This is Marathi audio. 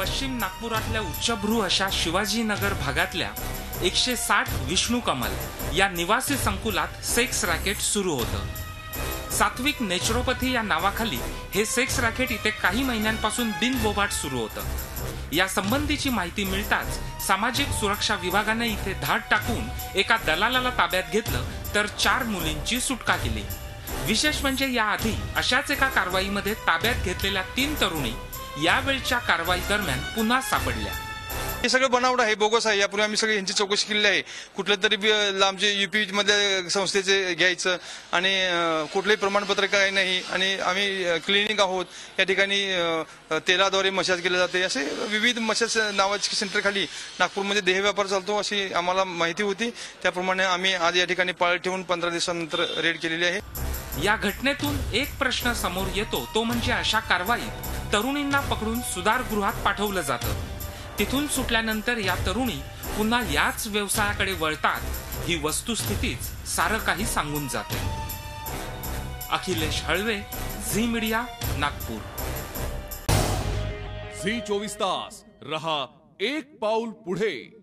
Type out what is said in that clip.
पश्चिम नागपुरातल्या उच्चभ्रू अशा शिवाजीनगर भागातल्या 160 विष्णू कमल या निवासी संकुलात सेक्स रॅकेट सुरू होतं। सात्विक नेचरोपॅथी या नावाखाली हे सेक्स रॅकेट इथे काही महिन्यांपासून बिनबोभाट सुरू होतं। या संबंधीची माहिती मिळताच सामाजिक सुरक्षा विभागाने इथे धाड टाकून एका दलालाला ताब्यात घेतलं तर 4 मुलींची सुटका केली। विशेष म्हणजे याआधी अशाच एका कारवाईमध्ये ताब्यात घेतलेल्या 3 तरुणी यावेळच्या कारवाई दरम्यान पुन्हा सापडल्या। हे सगळं बनावट आहे, बोगस आहे। यापूर्वी आम्ही सगळे यांची चौकशी केलेली आहे। कुठल्या तरी लांबचे यूपी मध्ये संस्थेचे घ्यायचं आणि कुठलंही प्रमाणपत्र काही नाही आणि आम्ही क्लिनिक आहोत। या ठिकाणी तेलाद्वारे मसाज केले जाते। असे विविध मसाज नावाच्या सेंटर खाली नागपूरमध्ये देह व्यापार चालतो अशी आम्हाला माहिती होती। त्याप्रमाणे आम्ही आज या ठिकाणी पाळ ठेवून 15 दिवसांनंतर रेड केलेली आहे। या घटनेतून एक प्रश्न समोर येतो, तो म्हणजे अशा कारवाईत तरुणींना पकडून सुधारगृहात पाठवलं जातं। तिथून सुटल्यानंतर या तरुणी पुन्हा याच व्यवसायाकडे वळतात। ही वस्तुस्थितीच सारं काही सांगून जाते। Akhilesh Halve, Zee media, Nagpur. Zee 24 तास रहा एक पाऊल पुढे।